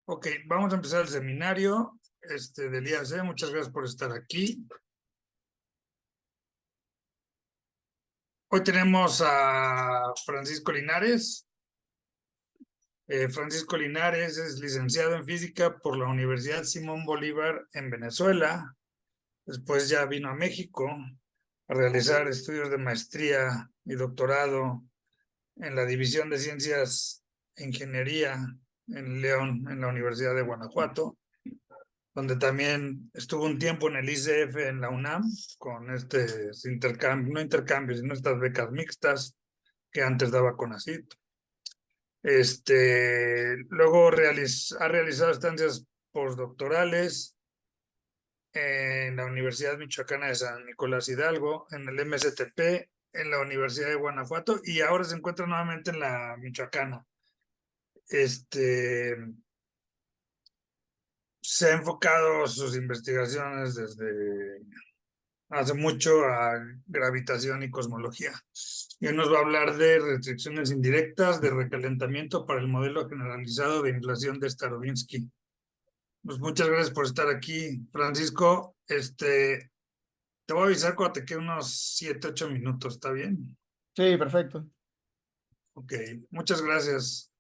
Ok, vamos a empezar el seminario del IAC. Muchas gracias por estar aquí. Hoy tenemos a Francisco Linares. Francisco Linares es licenciado en física por la Universidad Simón Bolívar en Venezuela. Después ya vino a México a realizar estudios de maestría y doctorado en la División de Ciencias e Ingeniería en León, en la Universidad de Guanajuato, donde también estuvo un tiempo en el ICF en la UNAM con intercambio, no intercambios, sino estas becas mixtas que antes daba CONACYT. Luego ha realizado estancias postdoctorales en la Universidad Michoacana de San Nicolás Hidalgo, en el MSTP, en la Universidad de Guanajuato, y ahora se encuentra nuevamente en la Michoacana. Se ha enfocado sus investigaciones desde hace mucho a gravitación y cosmología. Y hoy nos va a hablar de restricciones indirectas de recalentamiento para el modelo generalizado de inflación de Starobinsky. Pues muchas gracias por estar aquí, Francisco. Te voy a avisar cuando te queden unos 7, 8 minutos, ¿está bien? Sí, perfecto. Ok, muchas gracias.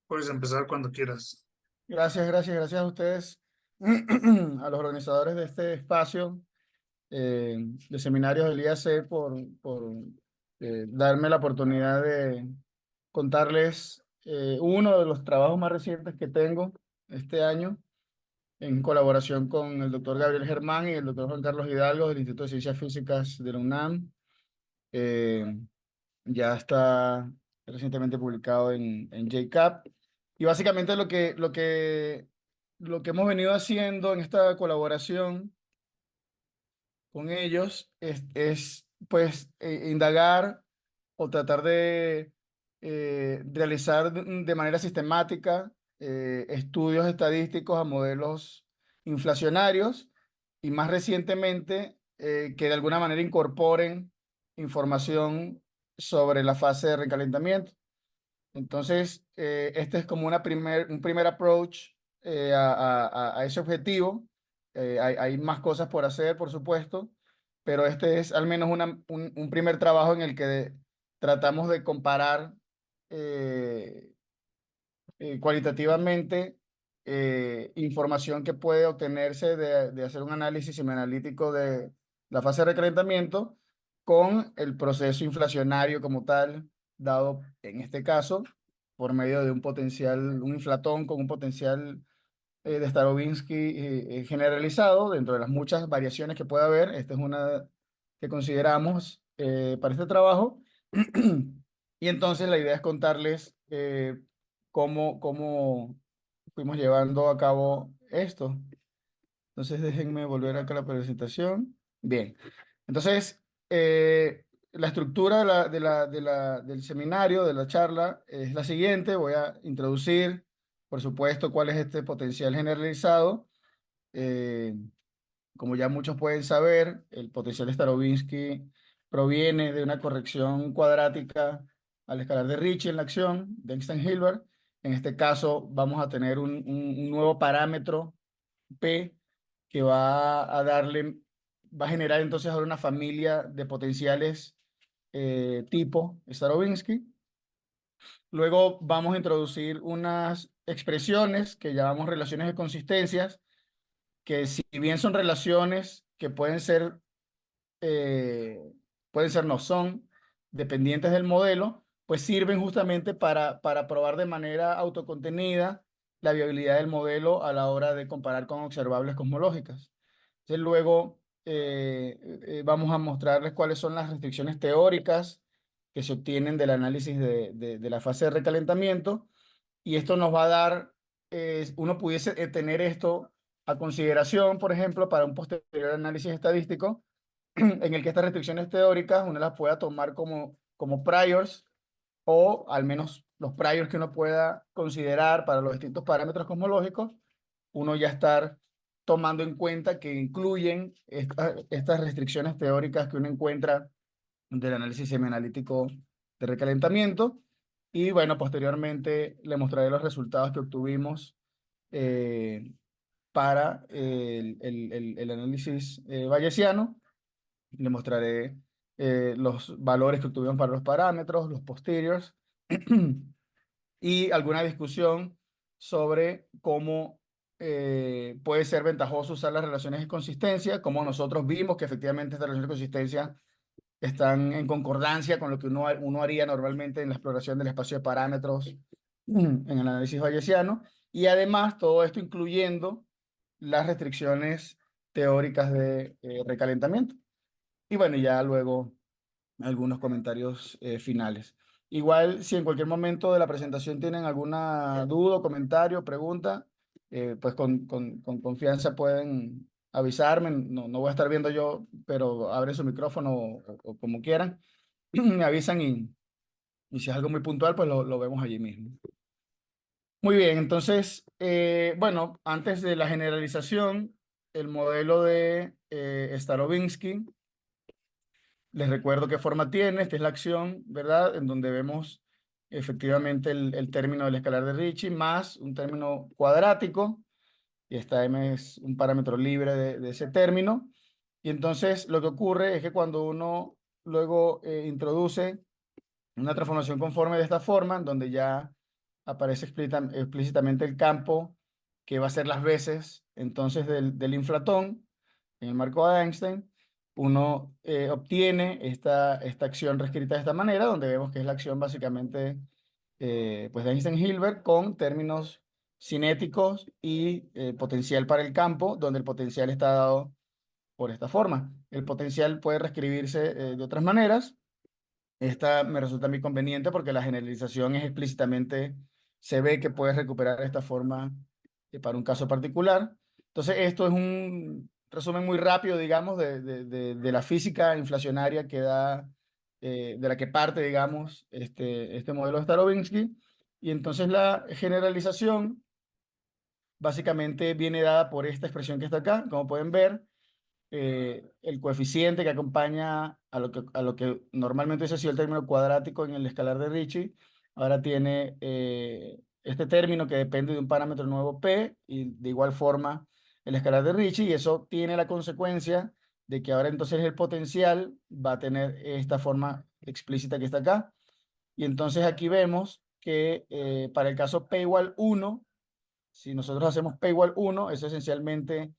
Puedes empezar cuando quieras. Gracias a ustedes, a los organizadores de este espacio de seminarios del IAC por darme la oportunidad de contarles uno de los trabajos más recientes que tengo este año en colaboración con el doctor Gabriel Germán y el doctor Juan Carlos Hidalgo del Instituto de Ciencias Físicas de la UNAM. Eh, ya está recientemente publicado en JCAP. Y básicamente lo que hemos venido haciendo en esta colaboración con ellos es pues indagar o tratar de realizar de manera sistemática estudios estadísticos a modelos inflacionarios y más recientemente que de alguna manera incorporen información sobre la fase de recalentamiento. Entonces, este es como un primer approach a ese objetivo. Hay más cosas por hacer, por supuesto, pero este es al menos un primer trabajo en el que tratamos de comparar eh, cualitativamente información que puede obtenerse de hacer un análisis semianalítico de la fase de recalentamiento con el proceso inflacionario como tal, dado en este caso por medio de un inflatón con un potencial de Starobinsky generalizado dentro de las muchas variaciones que puede haber. Esta es una que consideramos para este trabajo. Y entonces la idea es contarles cómo fuimos llevando a cabo esto. Entonces déjenme volver acá a la presentación. Bien, entonces la estructura del seminario, de la charla, es la siguiente. Voy a introducir, por supuesto, cuál es este potencial generalizado. Eh, Como ya muchos pueden saber, el potencial de Starobinsky proviene de una corrección cuadrática al escalar de Ricci en la acción de Einstein-Hilbert. En este caso vamos a tener un nuevo parámetro P que va a generar entonces ahora una familia de potenciales tipo Starobinsky. Luego vamos a introducir unas expresiones que llamamos relaciones de consistencias, que si bien son relaciones que eh, pueden ser no son, dependientes del modelo, pues sirven justamente para probar de manera autocontenida la viabilidad del modelo a la hora de comparar con observables cosmológicas. Entonces, luego vamos a mostrarles cuáles son las restricciones teóricas que se obtienen del análisis de la fase de recalentamiento, y esto nos va a dar, uno pudiese tener esto a consideración, por ejemplo, para un posterior análisis estadístico, en el que estas restricciones teóricas uno las pueda tomar como priors, o al menos los priors que uno pueda considerar para los distintos parámetros cosmológicos, uno ya estar tomando en cuenta que incluyen estas restricciones teóricas que uno encuentra del análisis semianalítico de recalentamiento. Y bueno, posteriormente le mostraré los resultados que obtuvimos para el análisis bayesiano. Le mostraré los valores que obtuvimos para los parámetros, los posteriors, y alguna discusión sobre cómo puede ser ventajoso usar las relaciones de consistencia, como nosotros vimos que efectivamente estas relaciones de consistencia están en concordancia con lo que uno haría normalmente en la exploración del espacio de parámetros en el análisis bayesiano, y además todo esto incluyendo las restricciones teóricas de recalentamiento. Y bueno, ya luego algunos comentarios finales. Igual, si en cualquier momento de la presentación tienen alguna duda, comentario, pregunta, pues con confianza pueden avisarme. No, no voy a estar viendo yo, pero abren su micrófono o como quieran. Me avisan y si es algo muy puntual, pues lo vemos allí mismo. Muy bien, entonces, bueno, antes de la generalización, el modelo de Starobinsky. Les recuerdo qué forma tiene. Esta es la acción, ¿verdad? En donde vemos efectivamente el término del escalar de Ricci más un término cuadrático. Y esta m es un parámetro libre de ese término. Y entonces lo que ocurre es que cuando uno luego introduce una transformación conforme de esta forma, en donde ya aparece explícitamente el campo que va a ser las veces entonces del inflatón en el marco de Einstein, uno obtiene esta acción reescrita de esta manera, donde vemos que es la acción básicamente pues de Einstein-Hilbert con términos cinéticos y potencial para el campo, donde el potencial está dado por esta forma. El potencial puede reescribirse de otras maneras. Esta me resulta muy conveniente porque la generalización es explícitamente, se ve que puedes recuperar esta forma para un caso particular. Entonces, esto es un resumen muy rápido, digamos, de la física inflacionaria que da, de la que parte, digamos, este modelo de Starobinsky. Y entonces la generalización básicamente viene dada por esta expresión que está acá, como pueden ver el coeficiente que acompaña a lo que normalmente hubiese sido el término cuadrático en el escalar de Ricci, ahora tiene este término que depende de un parámetro nuevo P y de igual forma el escalar de Ricci, y eso tiene la consecuencia de que ahora entonces el potencial va a tener esta forma explícita que está acá. Y entonces aquí vemos que para el caso P igual 1, si nosotros hacemos P igual 1, eso esencialmente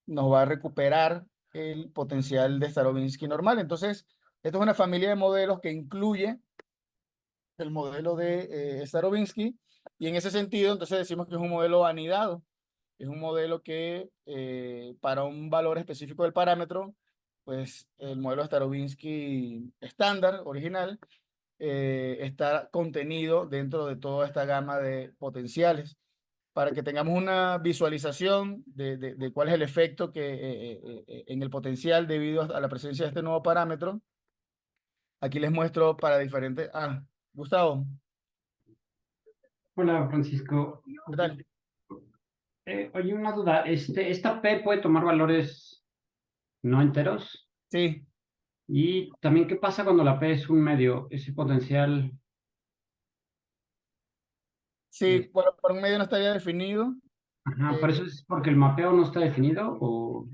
nos va a recuperar el potencial de Starobinsky normal. Entonces, esto es una familia de modelos que incluye el modelo de Starobinsky, y en ese sentido, entonces decimos que es un modelo anidado. Es un modelo que para un valor específico del parámetro, pues el modelo de Starobinsky estándar, original, está contenido dentro de toda esta gama de potenciales para que tengamos una visualización de cuál es el efecto que, en el potencial debido a la presencia de este nuevo parámetro. Aquí les muestro para diferentes... Ah, Gustavo, Hola Francisco. ¿qué tal? Oye, una duda. ¿Esta P puede tomar valores no enteros? Sí, Y también, ¿qué pasa cuando la P es un medio? Ese potencial. sí, bueno, por un medio no estaría definido. Ajá, Eh, ¿por eso es porque el mapeo no está definido? ¿O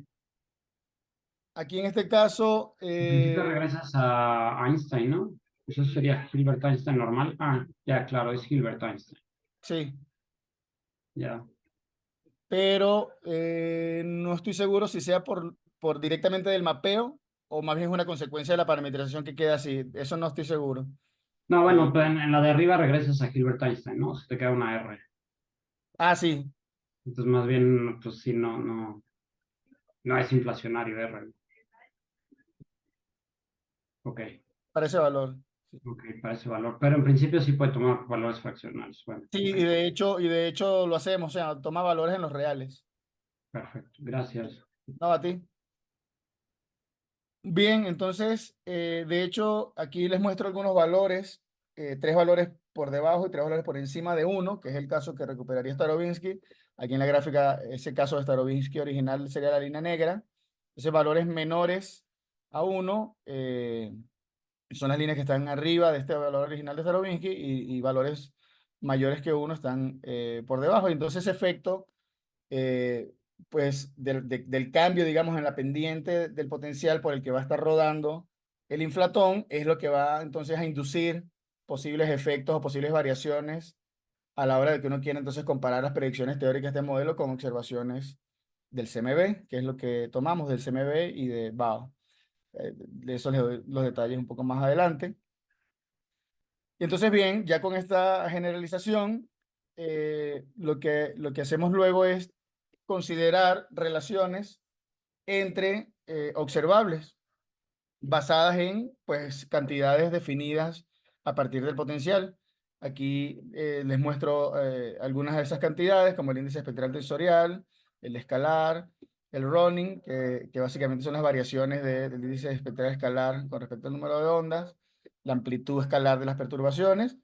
Aquí en este caso, en principio regresas a Einstein, ¿no? Eso sería Hilbert Einstein normal. Ah, ya, claro, es Hilbert Einstein. sí, Ya. pero no estoy seguro si sea por directamente del mapeo o más bien es una consecuencia de la parametrización que queda así. Eso no estoy seguro. No, Eh, bueno, pues en la de arriba regresas a Hilbert Einstein, ¿no? Se te queda una R. sí, Entonces, más bien, pues sí, no es inflacionario R. Ok. para ese valor. Ok, para ese valor. Pero en principio sí puede tomar valores fraccionales. Bueno, Sí, ok, y de hecho lo hacemos, o sea, toma valores en los reales. perfecto. Gracias. No, a ti. Bien, entonces, de hecho, aquí les muestro algunos valores, tres valores por debajo y tres valores por encima de uno, que es el caso que recuperaría Starobinsky. Aquí en la gráfica, ese caso de Starobinsky original sería la línea negra. Entonces, valores menores a uno son las líneas que están arriba de este valor original de Starobinsky y valores mayores que uno están por debajo. Y entonces, ese efecto eh, pues del cambio, digamos, en la pendiente del potencial por el que va a estar rodando el inflatón, es lo que va entonces a inducir posibles efectos o posibles variaciones a la hora de que uno quiera entonces comparar las predicciones teóricas de este modelo con observaciones del CMB, que es lo que tomamos del CMB y de BAO. De eso les doy los detalles un poco más adelante. Y entonces, bien, ya con esta generalización, lo que hacemos luego es considerar relaciones entre observables basadas en pues, cantidades definidas a partir del potencial. Aquí les muestro algunas de esas cantidades, como el índice espectral tensorial, el escalar, el running, que básicamente son las variaciones del índice espectral escalar con respecto al número de ondas, la amplitud escalar de las perturbaciones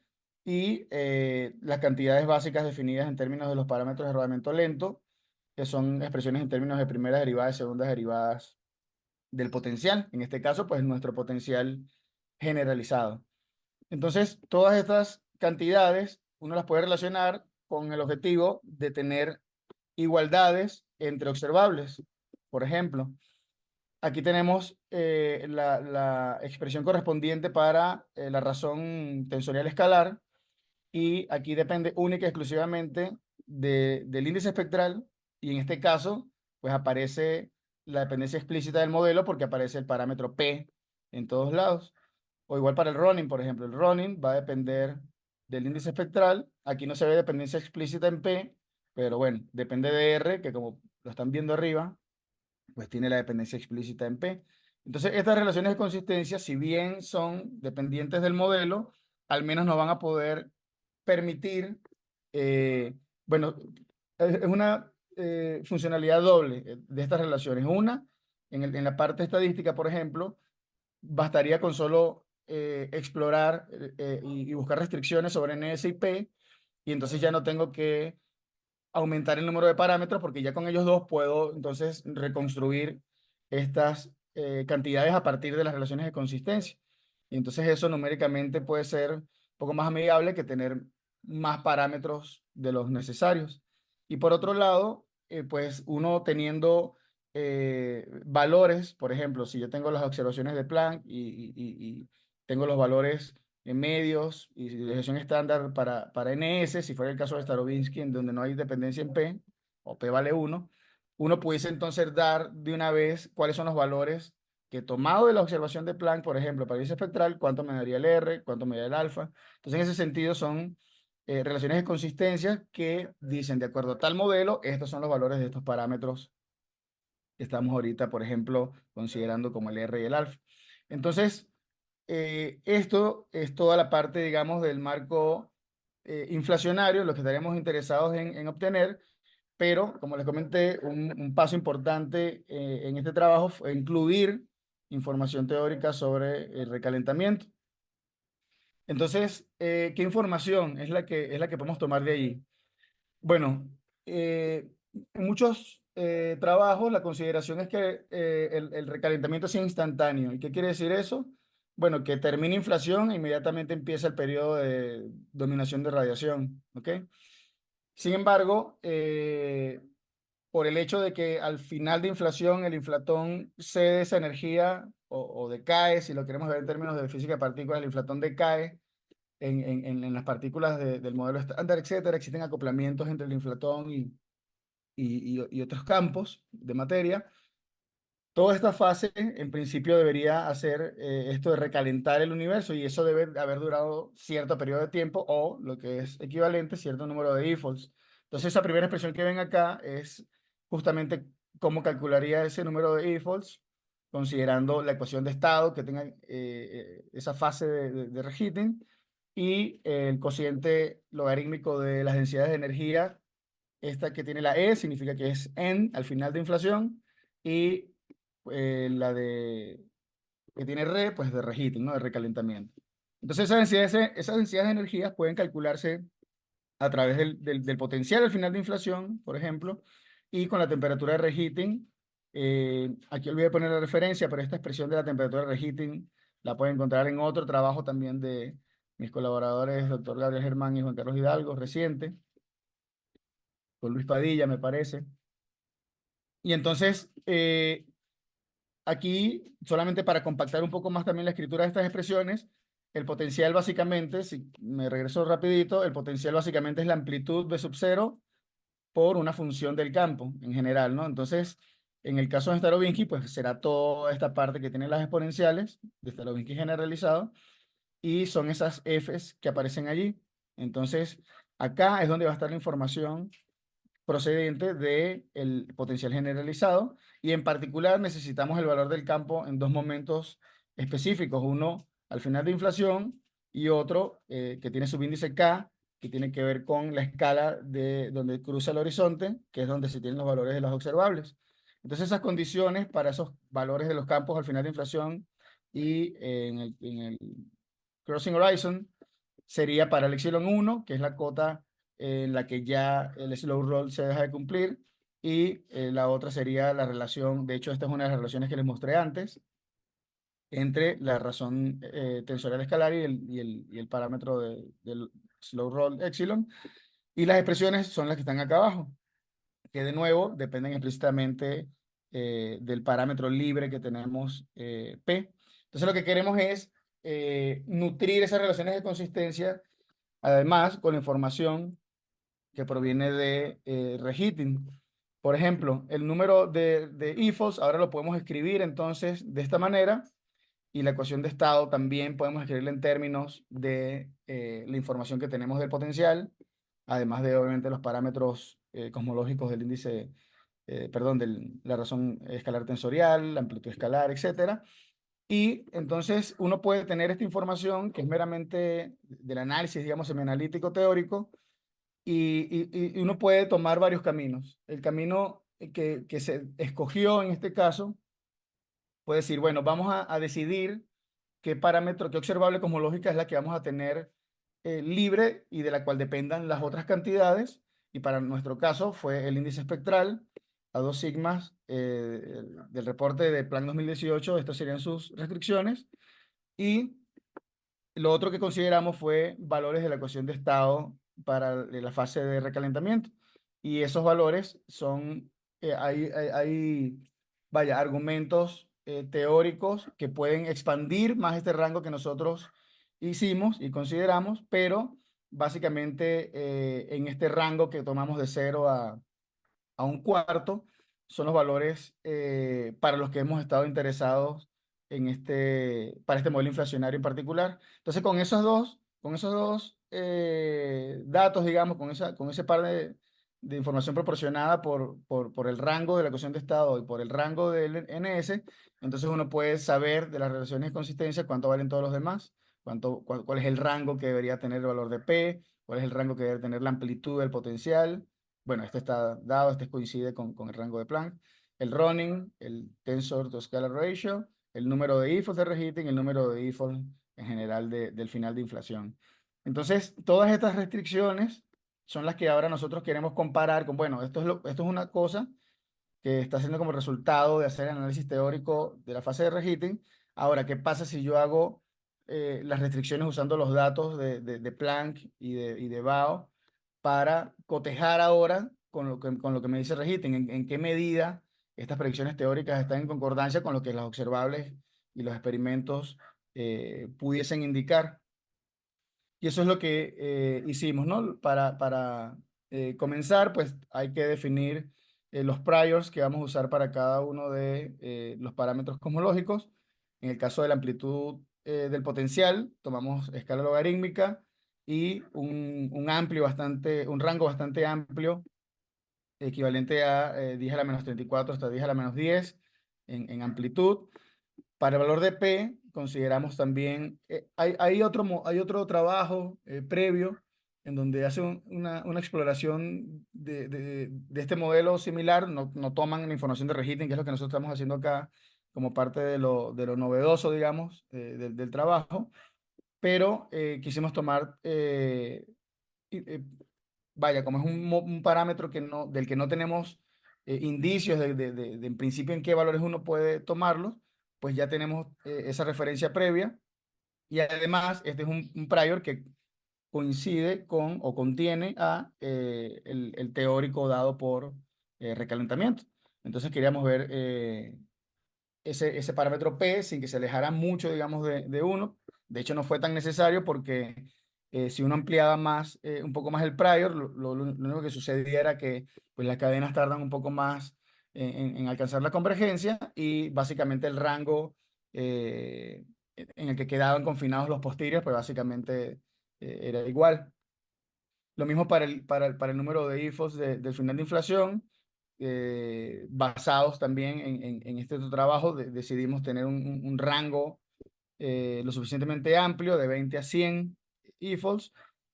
y las cantidades básicas definidas en términos de los parámetros de rodamiento lento, que son expresiones en términos de primeras derivadas y segundas derivadas del potencial, en este caso, pues nuestro potencial generalizado. Entonces, todas estas cantidades uno las puede relacionar con el objetivo de tener igualdades entre observables. Por ejemplo, aquí tenemos la expresión correspondiente para la razón tensorial escalar y aquí depende única y exclusivamente del índice espectral y en este caso, pues aparece la dependencia explícita del modelo porque aparece el parámetro P en todos lados. O igual para el running, por ejemplo, el running va a depender del índice espectral. Aquí no se ve dependencia explícita en P, pero bueno, depende de R, que como lo están viendo arriba, pues tiene la dependencia explícita en P. Entonces, estas relaciones de consistencia, si bien son dependientes del modelo, al menos nos van a poder permitir, bueno, es una funcionalidad doble de estas relaciones. Una, en la parte estadística, por ejemplo, bastaría con solo explorar y buscar restricciones sobre NS y P, y entonces ya no tengo que aumentar el número de parámetros porque ya con ellos dos puedo entonces reconstruir estas cantidades a partir de las relaciones de consistencia. Y entonces eso numéricamente puede ser un poco más amigable que tener más parámetros de los necesarios. Y por otro lado, pues uno teniendo valores, por ejemplo, si yo tengo las observaciones de Planck y tengo los valores en medios y desviación estándar para NS, si fuera el caso de Starobinsky, en donde no hay dependencia en P, o P vale 1, uno pudiese entonces dar de una vez cuáles son los valores que tomado de la observación de Planck, por ejemplo, para el índice espectral, cuánto me daría el R, cuánto me daría el alfa. Entonces, en ese sentido, son relaciones de consistencia que dicen, de acuerdo a tal modelo, estos son los valores de estos parámetros que estamos ahorita, por ejemplo, considerando como el R y el alfa. Entonces, esto es toda la parte, digamos, del marco inflacionario, lo que estaríamos interesados en obtener, pero como les comenté, un paso importante en este trabajo fue incluir información teórica sobre el recalentamiento. Entonces, ¿qué información es la que podemos tomar de allí? Bueno, en muchos trabajos la consideración es que el recalentamiento sea instantáneo. ¿Y qué quiere decir eso? Bueno, que termine inflación e inmediatamente empieza el periodo de dominación de radiación, ¿ok? Sin embargo, por el hecho de que al final de inflación el inflatón cede esa energía o decae, si lo queremos ver en términos de física de partículas, el inflatón decae en las partículas del modelo estándar, etcétera. Existen acoplamientos entre el inflatón y otros campos de materia. Toda esta fase, en principio, debería hacer esto de recalentar el universo y eso debe haber durado cierto periodo de tiempo o, lo que es equivalente, cierto número de EFOLs. Entonces, esa primera expresión que ven acá es justamente cómo calcularía ese número de EFOLs, considerando la ecuación de estado que tenga esa fase de reheating y el cociente logarítmico de las densidades de energía. Esta que tiene la E significa que es N al final de inflación y la que tiene R, pues de reheating, ¿no? De recalentamiento. Entonces esas densidades de energías pueden calcularse a través del potencial al final de inflación, por ejemplo, y con la temperatura de reheating. Aquí olvidé poner la referencia, pero esta expresión de la temperatura de reheating la pueden encontrar en otro trabajo también de mis colaboradores, doctor Gabriel Germán y Juan Carlos Hidalgo, reciente. con Luis Padilla, me parece. Y entonces, aquí, solamente para compactar un poco más también la escritura de estas expresiones, el potencial básicamente, si me regreso rapidito, el potencial básicamente es la amplitud v sub 0 por una función del campo en general, ¿no? Entonces, en el caso de Starobinsky, pues será toda esta parte que tiene las exponenciales de Starobinsky generalizado, y son esas f's que aparecen allí. Entonces, acá es donde va a estar la información procedente del potencial generalizado, y en particular necesitamos el valor del campo en dos momentos específicos, uno al final de inflación y otro que tiene subíndice K, que tiene que ver con la escala de donde cruza el horizonte, que es donde se tienen los valores de los observables. Entonces esas condiciones para esos valores de los campos al final de inflación y en el crossing horizon sería para el epsilon 1, que es la cota en la que ya el slow roll se deja de cumplir, y la otra sería la relación, de hecho esta es una de las relaciones que les mostré antes, entre la razón tensorial escalar y el parámetro del slow roll epsilon, y las expresiones son las que están acá abajo, que de nuevo dependen explícitamente del parámetro libre que tenemos P. Entonces lo que queremos es nutrir esas relaciones de consistencia, además con la información que proviene de reheating. Por ejemplo, el número de IFOS ahora lo podemos escribir entonces de esta manera, y la ecuación de estado también podemos escribirla en términos de la información que tenemos del potencial, además de obviamente los parámetros cosmológicos del índice, perdón, de la razón escalar tensorial, la amplitud escalar, etcétera. Y entonces uno puede tener esta información que es meramente del análisis, digamos, semianalítico teórico, y uno puede tomar varios caminos. El camino que se escogió en este caso puede decir, bueno, vamos a decidir qué parámetro, qué observable cosmológica es la que vamos a tener libre y de la cual dependan las otras cantidades. Y para nuestro caso fue el índice espectral a 2 sigmas del reporte de Planck 2018. Estas serían sus restricciones. Y lo otro que consideramos fue valores de la ecuación de estado para la fase de recalentamiento. Y esos valores son, vaya, argumentos teóricos que pueden expandir más este rango que nosotros hicimos y consideramos, pero básicamente en este rango que tomamos de 0 a un cuarto, son los valores para los que hemos estado interesados para este modelo inflacionario en particular. Entonces, con esos dos datos, digamos, con ese par de información proporcionada por el rango de la ecuación de estado y por el rango del NS, entonces uno puede saber de las relaciones de consistencia cuánto valen todos los demás, cuál es el rango que debería tener el valor de P, cuál es el rango que debe tener la amplitud del potencial. Bueno, este está dado, este coincide con el rango de Planck, el running, el tensor to scalar ratio, el número de IFOs de reheating, el número de IFOs en general del final de inflación. Entonces, todas estas restricciones son las que ahora nosotros queremos comparar con, bueno, esto es una cosa que está haciendo como resultado de hacer el análisis teórico de la fase de reheating. Ahora, ¿qué pasa si yo hago las restricciones usando los datos de Planck y de Bao para cotejar ahora con lo que me dice reheating? ¿En qué medida estas predicciones teóricas están en concordancia con lo que los observables y los experimentos pudiesen indicar? Y eso es lo que hicimos, ¿no? Para comenzar, pues hay que definir los priors que vamos a usar para cada uno de los parámetros cosmológicos. En el caso de la amplitud del potencial, tomamos escala logarítmica y un rango bastante amplio, equivalente a 10 a la menos 34 hasta 10 a la menos 10 en amplitud. Para el valor de P, consideramos también, hay otro trabajo previo en donde hace una exploración de este modelo similar. No toman la información de reheating, que es lo que nosotros estamos haciendo acá como parte de lo novedoso, digamos, del trabajo, pero quisimos tomar, vaya, como es un parámetro del que no tenemos indicios en principio en qué valores uno puede tomarlos, pues ya tenemos esa referencia previa, y además este es un prior que coincide con o contiene a el teórico dado por recalentamiento. Entonces queríamos ver ese parámetro P sin que se alejara mucho, digamos, de 1. De hecho, no fue tan necesario porque si uno ampliaba más, un poco más el prior, lo único que sucedía era que pues, las cadenas tardan un poco más en alcanzar la convergencia y básicamente el rango en el que quedaban confinados los posteriores, pues básicamente era igual. Lo mismo para el número de IFOs del final de inflación. Basados también en este otro trabajo, decidimos tener un rango lo suficientemente amplio, de 20 a 100 IFOLs.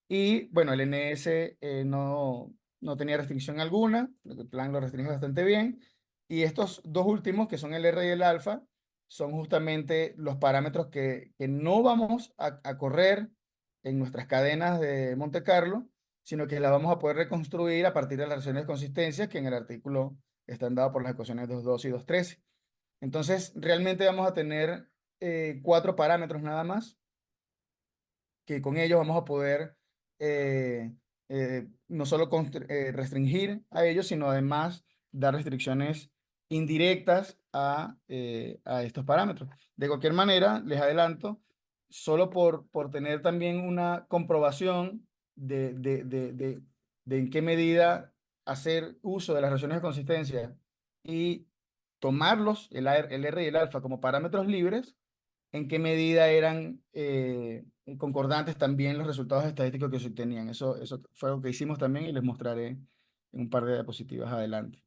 Y bueno, el NS no tenía restricción alguna, el plan lo restringe bastante bien. Y estos dos últimos, que son el R y el alfa, son justamente los parámetros que no vamos a correr en nuestras cadenas de Monte Carlo, sino que las vamos a poder reconstruir a partir de las relaciones de consistencia que en el artículo están dadas por las ecuaciones 2.2 y 2.13. Entonces, realmente vamos a tener 4 parámetros nada más, que con ellos vamos a poder eh, no solo restringir a ellos, sino además dar restricciones indirectas a estos parámetros. De cualquier manera, les adelanto, solo por tener también una comprobación de en qué medida hacer uso de las relaciones de consistencia y tomarlos, el R y el alfa, como parámetros libres, en qué medida eran concordantes también los resultados estadísticos que se obtenían. Eso fue lo que hicimos también y les mostraré en un par de diapositivas adelante.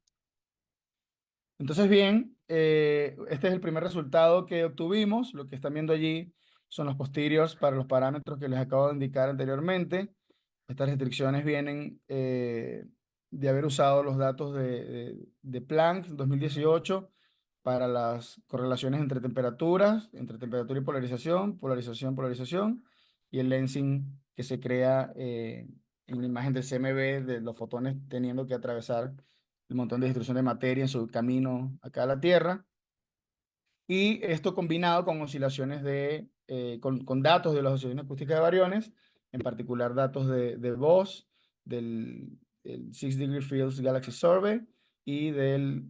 Entonces, bien, este es el primer resultado que obtuvimos. Lo que están viendo allí son los posteriores para los parámetros que les acabo de indicar anteriormente. Estas restricciones vienen de haber usado los datos de Planck 2018 para las correlaciones entre temperatura y polarización, polarización, y el lensing que se crea en la imagen del CMB de los fotones teniendo que atravesar el montón de distribución de materia en su camino acá a la Tierra. Y esto combinado con oscilaciones con datos de las oscilaciones acústicas de bariones, en particular datos de voz, del 6 Degree Fields Galaxy Survey y del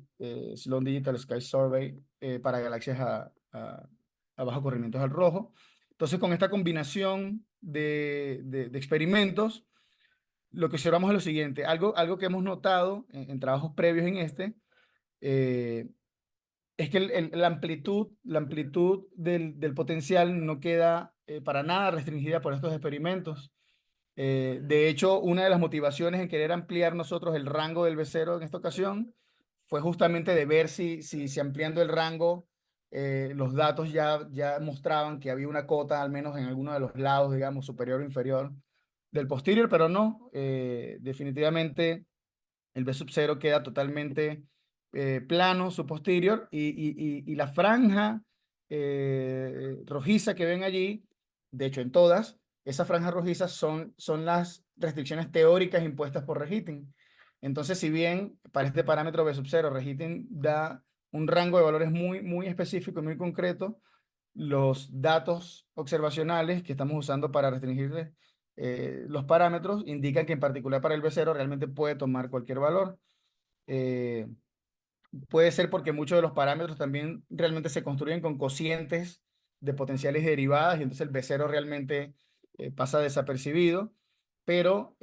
Sloan Digital Sky Survey para galaxias a bajo corrimientos al rojo. Entonces, con esta combinación de experimentos, lo que observamos es lo siguiente, algo que hemos notado en trabajos previos en eh, es que la amplitud del potencial no queda para nada restringida por estos experimentos. De hecho, una de las motivaciones en querer ampliar nosotros el rango del B0 en esta ocasión fue justamente de ver si ampliando el rango, los datos ya mostraban que había una cota, al menos en alguno de los lados, digamos, superior o inferior del posterior, pero no, definitivamente el B sub 0 queda totalmente plano, su posterior, y la franja rojiza que ven allí, de hecho en todas, esas franjas rojizas son las restricciones teóricas impuestas por Reheating. Entonces, si bien para este parámetro B sub 0 Reheating da un rango de valores muy, muy específico y muy concreto, los datos observacionales que estamos usando para restringir los parámetros indican que en particular para el B0 realmente puede tomar cualquier valor. Eh, Puede ser porque muchos de los parámetros también realmente se construyen con cocientes de potenciales derivadas y entonces el B0 realmente pasa desapercibido, pero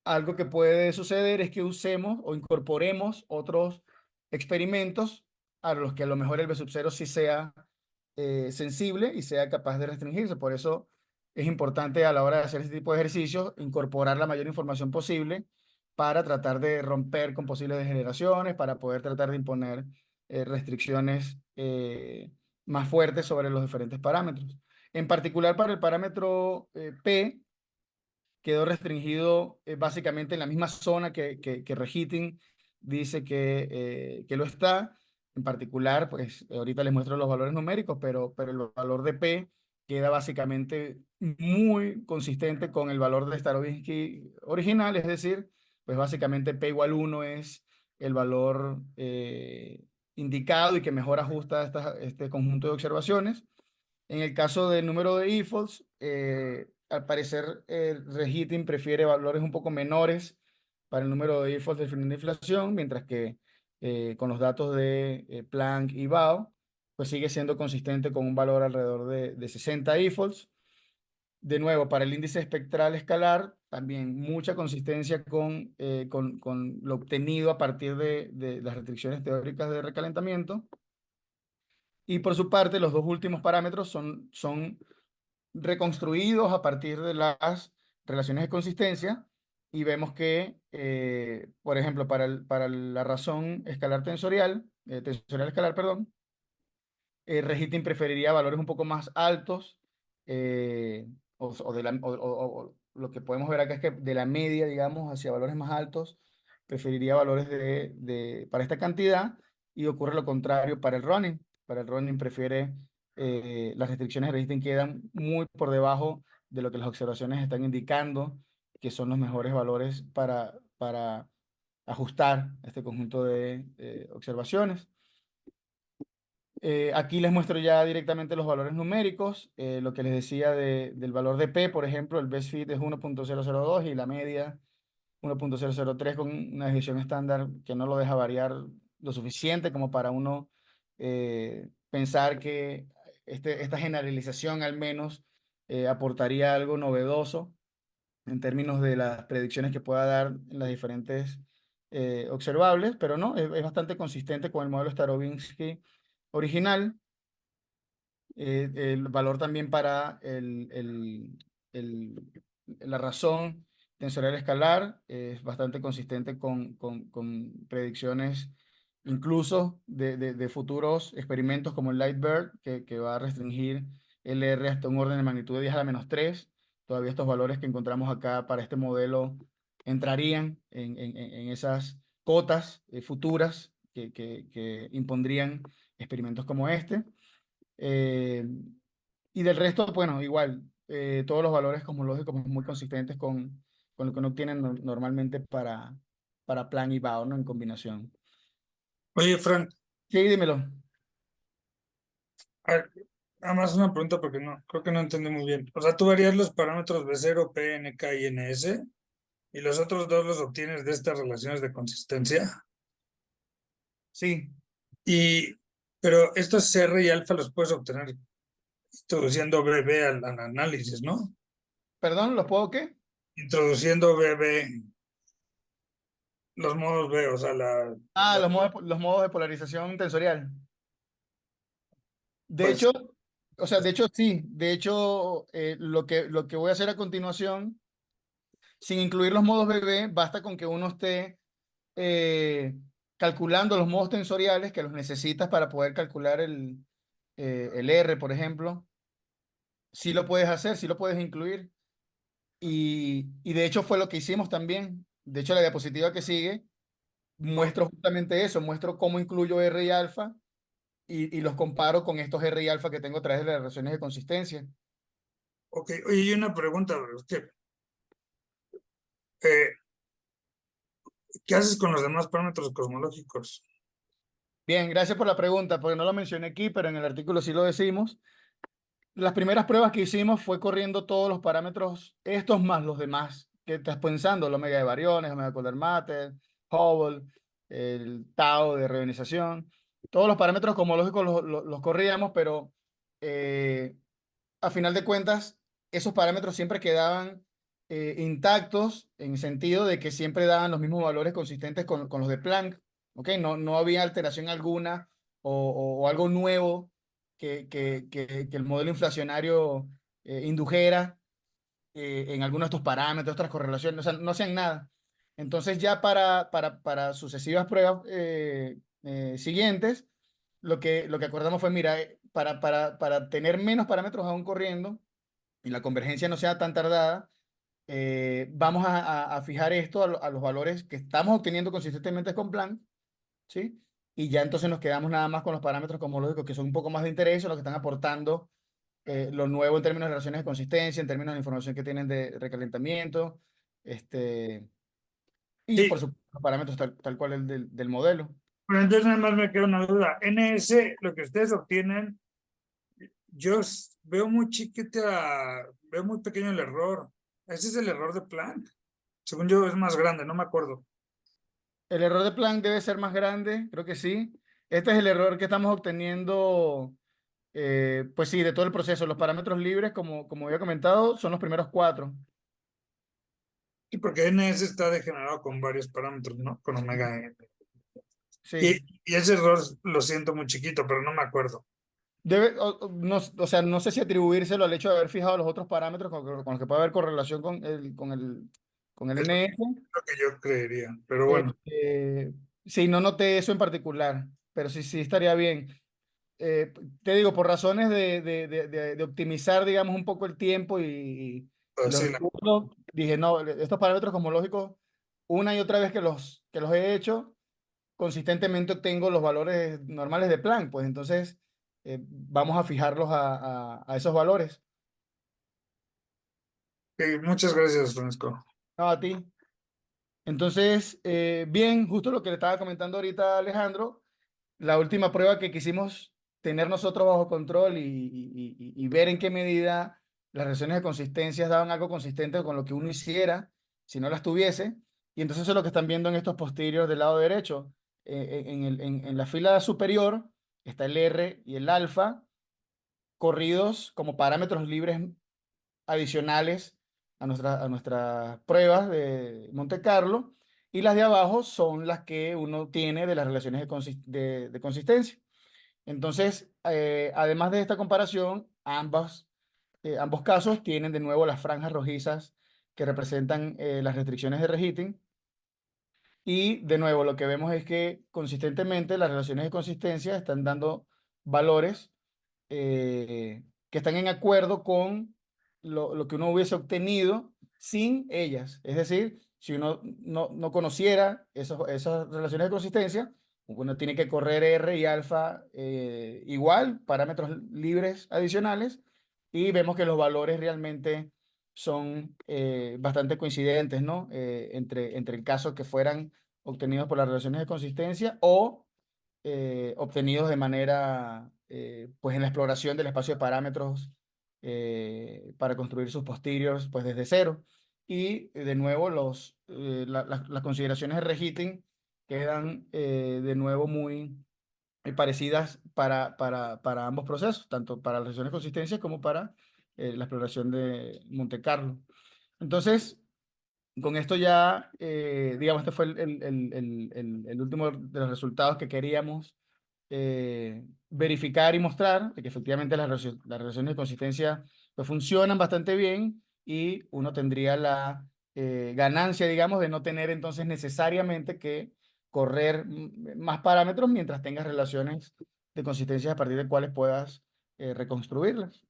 algo que puede suceder es que usemos o incorporemos otros experimentos a los que a lo mejor el B sub 0 sí sea sensible y sea capaz de restringirse. Por eso es importante a la hora de hacer este tipo de ejercicios incorporar la mayor información posible para tratar de romper con posibles degeneraciones, para poder tratar de imponer restricciones más fuertes sobre los diferentes parámetros. En particular para el parámetro P, quedó restringido básicamente en la misma zona que Reheating dice que lo está. En particular, pues ahorita les muestro los valores numéricos, pero el valor de P queda básicamente muy consistente con el valor de Starobinsky original, es decir, pues básicamente P igual 1 es el valor indicado y que mejor ajusta este conjunto de observaciones. En el caso del número de EFOLs, al parecer Reheating prefiere valores un poco menores para el número de EFOLs del freno de inflación, mientras que con los datos de Planck y Bao, pues sigue siendo consistente con un valor alrededor de 60 EFOLs. De nuevo, para el índice espectral escalar, también mucha consistencia con lo obtenido a partir de las restricciones teóricas de recalentamiento. Y por su parte, los dos últimos parámetros son reconstruidos a partir de las relaciones de consistencia y vemos que, por ejemplo, para la razón escalar tensorial escalar, perdón, Reheating preferiría valores un poco más altos, o lo que podemos ver acá es que de la media, digamos, hacia valores más altos, preferiría valores para esta cantidad, y ocurre lo contrario para el running. Para el running prefiere, las restricciones de Reheating quedan muy por debajo de lo que las observaciones están indicando, que son los mejores valores para ajustar este conjunto de observaciones. Aquí les muestro ya directamente los valores numéricos. Lo que les decía del valor de P, por ejemplo, el best fit es 1.002 y la media 1.003, con una desviación estándar que no lo deja variar lo suficiente como para uno pensar que esta generalización al menos aportaría algo novedoso en términos de las predicciones que pueda dar en las diferentes observables, pero no, es bastante consistente con el modelo Starobinsky original. El valor también para la razón tensorial escalar es bastante consistente con predicciones incluso de futuros experimentos como el Lightbird, que va a restringir el R hasta un orden de magnitud de 10 a la -3. Todavía estos valores que encontramos acá para este modelo entrarían en esas cotas futuras que impondrían experimentos como este. Eh, y del resto, bueno, igual, todos los valores cosmológicos muy consistentes con lo que uno obtiene normalmente para Plan y Bao, ¿no? En combinación. Oye, Frank, Sí, dímelo. a ver, nada más una pregunta porque no, creo que no entendí muy bien. O sea, tú varías los parámetros B0, P, NK y NS y los otros dos los obtienes de estas relaciones de consistencia. Sí. Y, pero estos CR y alfa los puedes obtener introduciendo BB al análisis, ¿no? ¿Perdón? ¿Los puedo qué? Introduciendo BB, los modos B, o sea, Ah, los modos de polarización tensorial. De pues, hecho, o sea, de hecho sí. De hecho, lo que voy a hacer a continuación, sin incluir los modos BB, basta con que uno esté calculando los modos tensoriales que los necesitas para poder calcular el R, por ejemplo. Sí lo puedes hacer, sí lo puedes incluir. Y de hecho fue lo que hicimos también. De hecho, la diapositiva que sigue muestro justamente eso, muestro cómo incluyo R y alfa y los comparo con estos R y alfa que tengo a través de las relaciones de consistencia. ok. Oye, y una pregunta, es que, eh, ¿qué haces con los demás parámetros cosmológicos? Bien, gracias por la pregunta, porque no lo mencioné aquí, pero en el artículo sí lo decimos. Las primeras pruebas que hicimos fue corriendo todos los parámetros, estos más los demás que estás pensando, el omega de variones, omega Colder-Matter, Hubble, el tau de reionización. Todos los parámetros cosmológicos los corríamos, pero a final de cuentas, esos parámetros siempre quedaban intactos en sentido de que siempre daban los mismos valores consistentes con los de Planck. ¿Ok? No había alteración alguna o algo nuevo que el modelo inflacionario indujera en algunos de estos parámetros, otras correlaciones, o sea, no hacían nada. Entonces ya para sucesivas pruebas siguientes, lo que acordamos fue, mira, para tener menos parámetros aún corriendo y la convergencia no sea tan tardada, vamos a fijar esto a los valores que estamos obteniendo consistentemente con Planck, ¿sí? Y ya entonces nos quedamos nada más con los parámetros cosmológicos que son un poco más de interés, o los que están aportando lo nuevo en términos de relaciones de consistencia, en términos de información que tienen de recalentamiento, este, y por Sí, supuesto los parámetros tal cual el del modelo. pero entonces nada más me queda una duda. NS, lo que ustedes obtienen, veo muy chiquita, veo muy pequeño el error. Ese es el error de Planck. Según yo es más grande, no me acuerdo. El error de Planck debe ser más grande, creo que sí. Este es el error que estamos obteniendo, pues sí, de todo el proceso. Los parámetros libres, como había comentado, son los primeros 4. Y porque NS está degenerado con varios parámetros, ¿no? Con omega n. Y, Sí. y ese error lo siento muy chiquito, pero no me acuerdo. Debe, no, o sea, no sé si atribuírselo al hecho de haber fijado los otros parámetros con los que puede haber correlación con el Es lo NF. que yo creería. Pero bueno, Este, sí, no noté eso en particular, pero sí, sí estaría bien. Te digo, por razones de optimizar, digamos, un poco el tiempo y pues los sí, recursos, dije, no, estos parámetros cosmológicos, una y otra vez que los he hecho, consistentemente obtengo los valores normales de Planck, pues entonces vamos a fijarlos a esos valores. muchas gracias, Francisco. No, a ti. Entonces, bien, justo lo que le estaba comentando ahorita a Alejandro, la última prueba que quisimos tener nosotros bajo control y ver en qué medida las relaciones de consistencia daban algo consistente con lo que uno hiciera si no las tuviese. Y entonces eso es lo que están viendo en estos posteriores del lado derecho. En la fila superior está el R y el alfa corridos como parámetros libres adicionales a nuestras pruebas de Monte Carlo, y las de abajo son las que uno tiene de las relaciones de consistencia. Entonces, además de esta comparación, ambos casos tienen de nuevo las franjas rojizas que representan las restricciones de reheating. Y de nuevo, lo que vemos es que consistentemente las relaciones de consistencia están dando valores que están en acuerdo con lo que uno hubiese obtenido sin ellas. Es decir, si uno no conociera esas relaciones de consistencia, uno tiene que correr R y alfa igual, parámetros libres adicionales, y vemos que los valores realmente son bastante coincidentes, ¿no? Entre el caso que fueran obtenidos por las relaciones de consistencia o obtenidos de manera, pues en la exploración del espacio de parámetros para construir sus posteriors, pues desde cero. Y de nuevo, las consideraciones de reheating quedan de nuevo muy parecidas para ambos procesos, tanto para las relaciones de consistencia como para la exploración de Monte Carlo. Entonces, con esto ya, digamos, este fue el último de los resultados que queríamos verificar y mostrar, de que efectivamente las relaciones de consistencia pues, funcionan bastante bien, y uno tendría la ganancia, digamos, de no tener entonces necesariamente que correr más parámetros mientras tengas relaciones de consistencia a partir de cuales puedas reconstruirlas.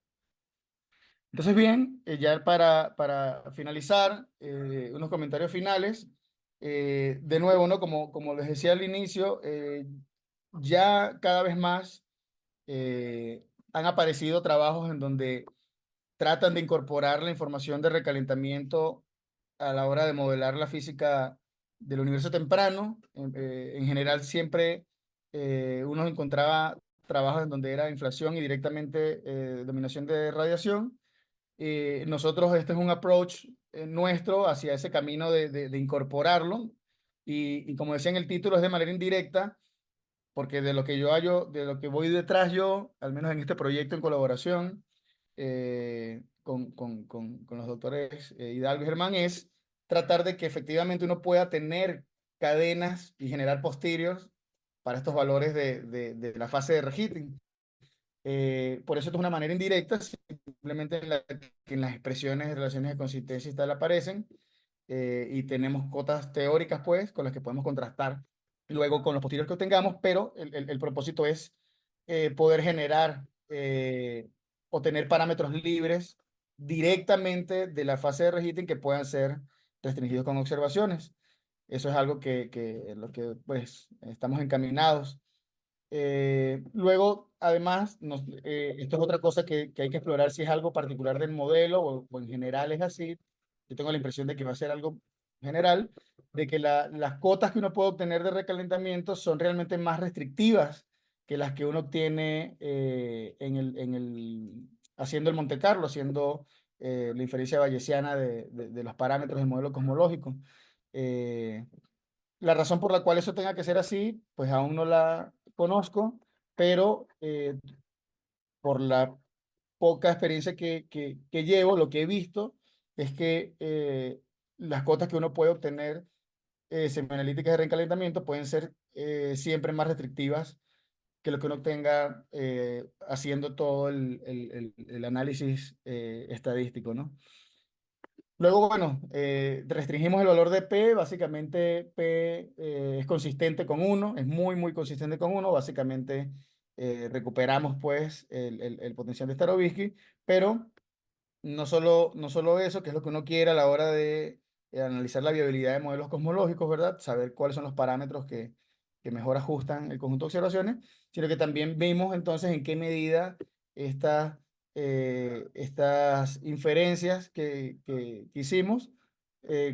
Entonces, bien, ya para finalizar, unos comentarios finales. De nuevo, ¿no? Como les decía al inicio, ya cada vez más han aparecido trabajos en donde tratan de incorporar la información de recalentamiento a la hora de modelar la física del universo temprano. En general, siempre uno encontraba trabajos en donde era inflación y directamente dominación de radiación. Nosotros, este es un approach nuestro hacia ese camino de incorporarlo. Y como decía en el título, es de manera indirecta, porque de lo que yo hallo, de lo que voy detrás yo, al menos en este proyecto en colaboración con los doctores Hidalgo y Germán, es tratar de que efectivamente uno pueda tener cadenas y generar posteriors para estos valores de la fase de reheating. Por eso esto es una manera indirecta, simplemente que en las expresiones de relaciones de consistencia y tal aparecen, y tenemos cotas teóricas, pues, con las que podemos contrastar luego con los posteriores que obtengamos, pero el propósito es poder generar o tener parámetros libres directamente de la fase de reheating que puedan ser restringidos con observaciones. Eso es algo en lo que, pues, estamos encaminados. Luego, además, esto es otra cosa que hay que explorar si es algo particular del modelo o en general es así. Yo tengo la impresión de que va a ser algo general, de que las cotas que uno puede obtener de recalentamiento son realmente más restrictivas que las que uno obtiene haciendo el Monte Carlo, haciendo la inferencia bayesiana de los parámetros del modelo cosmológico. Eh, la razón por la cual eso tenga que ser así, pues aún no la conozco, pero por la poca experiencia que llevo, lo que he visto es que las cotas que uno puede obtener semianalíticas de reencalentamiento pueden ser siempre más restrictivas que lo que uno tenga haciendo todo el análisis estadístico, ¿no? Luego, bueno, restringimos el valor de P, básicamente P es consistente con 1, es muy, muy consistente con 1, básicamente recuperamos pues el potencial de Starovsky, pero no solo eso, que es lo que uno quiere a la hora de analizar la viabilidad de modelos cosmológicos, ¿verdad? Saber cuáles son los parámetros que mejor ajustan el conjunto de observaciones, sino que también vimos entonces en qué medida estas inferencias que hicimos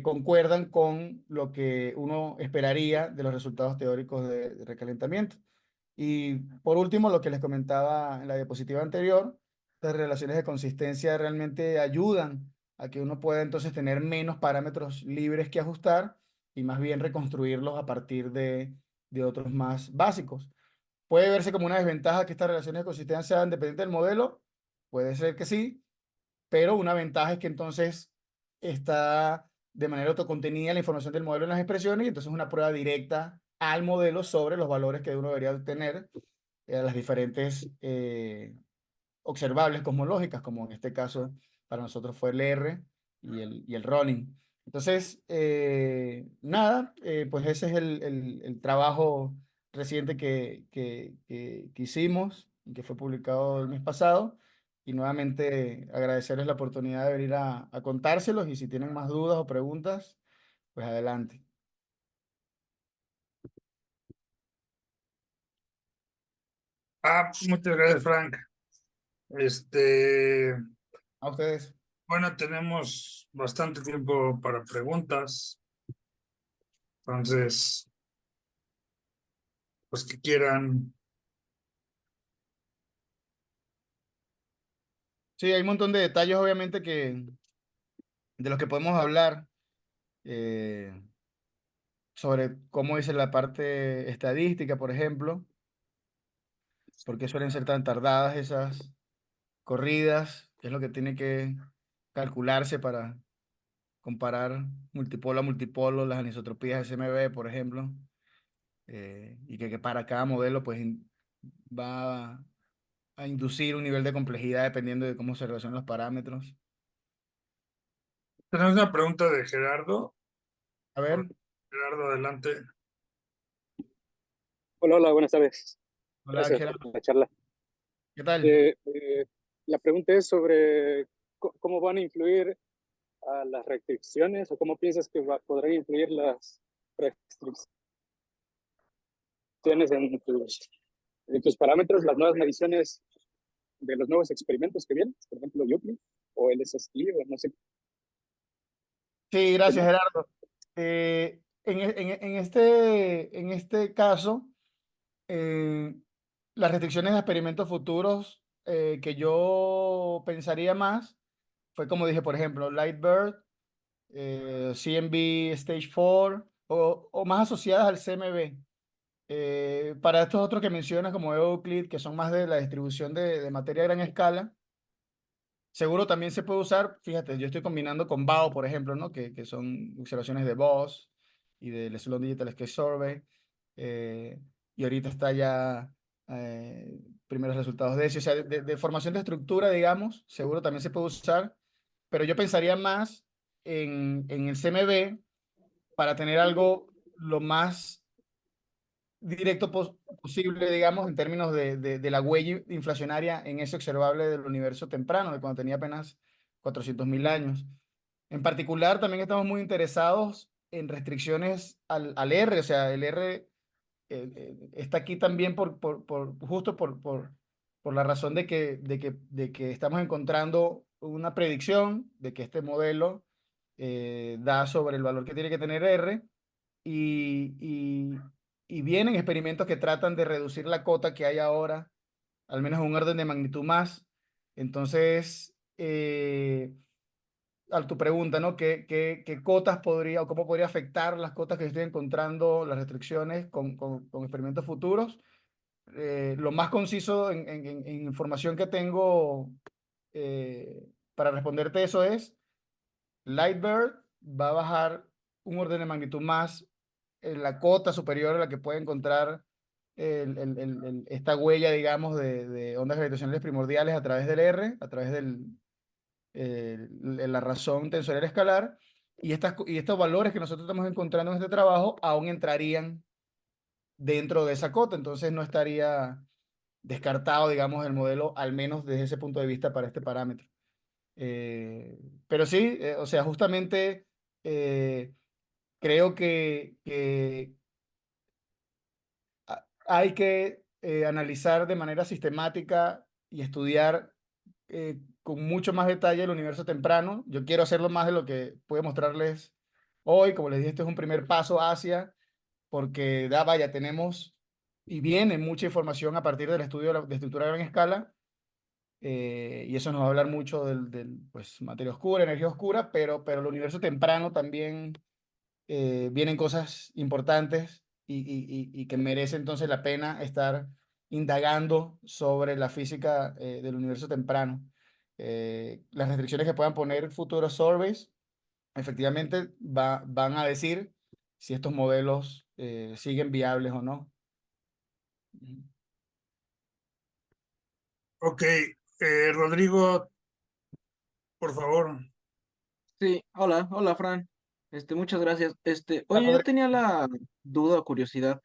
concuerdan con lo que uno esperaría de los resultados teóricos de recalentamiento. Y por último, lo que les comentaba en la diapositiva anterior, las relaciones de consistencia realmente ayudan a que uno pueda entonces tener menos parámetros libres que ajustar y más bien reconstruirlos a partir de otros más básicos. ¿Puede verse como una desventaja que estas relaciones de consistencia sean dependientes del modelo? Puede ser que sí, pero una ventaja es que entonces está de manera autocontenida la información del modelo en las expresiones y entonces es una prueba directa al modelo sobre los valores que uno debería obtener las diferentes observables cosmológicas, como en este caso para nosotros fue el R y el running. Entonces, nada, pues ese es el trabajo reciente que hicimos y que fue publicado el mes pasado. Y nuevamente agradecerles la oportunidad de venir a contárselos y si tienen más dudas o preguntas, pues adelante. Muchas gracias, Frank. Este, A ustedes. bueno, tenemos bastante tiempo para preguntas. Entonces, pues que quieran. Sí, hay un montón de detalles, obviamente, de los que podemos hablar. Sobre cómo dice la parte estadística, por ejemplo, por qué suelen ser tan tardadas esas corridas, qué es lo que tiene que calcularse para comparar multipolo a multipolo, las anisotropías SMB, por ejemplo, y que para cada modelo pues va a inducir un nivel de complejidad dependiendo de cómo se relacionan los parámetros. Tenemos una pregunta de Gerardo. A ver, Gerardo, adelante. Hola, hola, buenas tardes. hola Gracias por Gerardo, la charla. ¿qué tal? La pregunta es sobre cómo van a influir a las restricciones o cómo piensas que podrán influir las restricciones en tus parámetros, las nuevas mediciones de los nuevos experimentos que vienen, por ejemplo, Euclid o el SSI o no sé Sí, qué gracias más. Gerardo. En este caso, eh, las restricciones de experimentos futuros que yo pensaría más fue como dije, por ejemplo, Lightbird, CMB Stage 4 o más asociadas al CMB. Para estos otros que mencionas como Euclid, que son más de la distribución de materia a gran escala, seguro también se puede usar, fíjate, yo estoy combinando con BAO, por ejemplo, ¿no? Que son observaciones de BOSS y del Sloan Digital Scale Survey. Y ahorita está ya primeros resultados de eso. O sea, de formación de estructura, digamos, seguro también se puede usar, pero yo pensaría más en el CMB para tener algo lo más directo posible, digamos, en términos de la huella inflacionaria en ese observable del universo temprano, de cuando tenía apenas 400.000 años. En particular, también estamos muy interesados en restricciones al R, o sea, el R está aquí también justo por la razón de que estamos encontrando una predicción de que este modelo da sobre el valor que tiene que tener R y y vienen experimentos que tratan de reducir la cota que hay ahora, al menos un orden de magnitud más. Entonces, a tu pregunta, ¿no? ¿Qué cotas podría o cómo podría afectar las cotas que estoy encontrando, las restricciones con experimentos futuros? Lo más conciso en información que tengo para responderte eso es, Lightbird va a bajar un orden de magnitud más en la cota superior a la que puede encontrar esta huella, digamos, de ondas gravitacionales primordiales a través del R, a través de la razón tensorial escalar, y estos valores que nosotros estamos encontrando en este trabajo aún entrarían dentro de esa cota, entonces no estaría descartado, digamos, el modelo, al menos desde ese punto de vista para este parámetro. Pero sí, o sea, justamente creo que hay que analizar de manera sistemática y estudiar con mucho más detalle el universo temprano. Yo quiero hacerlo más de lo que puedo mostrarles hoy. Como les dije, este es un primer paso hacia, porque vaya, tenemos y viene mucha información a partir del estudio de estructura a gran escala. Y eso nos va a hablar mucho pues, materia oscura, energía oscura, pero el universo temprano también vienen cosas importantes y que merece entonces la pena estar indagando sobre la física del universo temprano. Las restricciones que puedan poner futuros surveys efectivamente van a decir si estos modelos siguen viables o no. Ok, Rodrigo, por favor. Sí, hola Fran. Muchas gracias. Ah, Oye, yo Rodrigo. tenía la duda o curiosidad.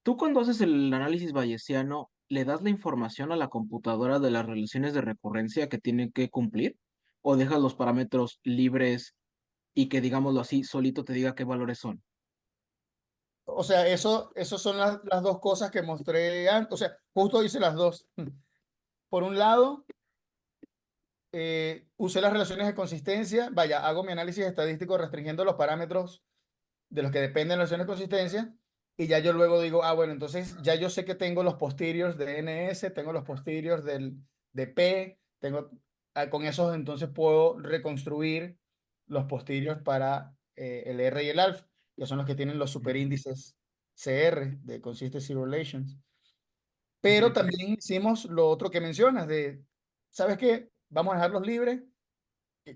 ¿Tú cuando haces el análisis bayesiano, le das la información a la computadora de las relaciones de recurrencia que tiene que cumplir? ¿O dejas los parámetros libres y que, digámoslo así, solito te diga qué valores son? O sea, eso son las dos cosas que mostré antes. O sea, justo hice las dos. Por un lado, usé las relaciones de consistencia. Vaya, hago mi análisis estadístico restringiendo los parámetros de los que dependen las relaciones de consistencia. Y ya yo luego digo, bueno, entonces ya yo sé que tengo los posteriores de NS, tengo los posteriores de P, con esos entonces puedo reconstruir los posteriores para el R y el alfa, que son los que tienen los superíndices CR, de Consistency Relations. Pero también hicimos lo otro que mencionas, ¿sabes qué? Vamos a dejarlos libres.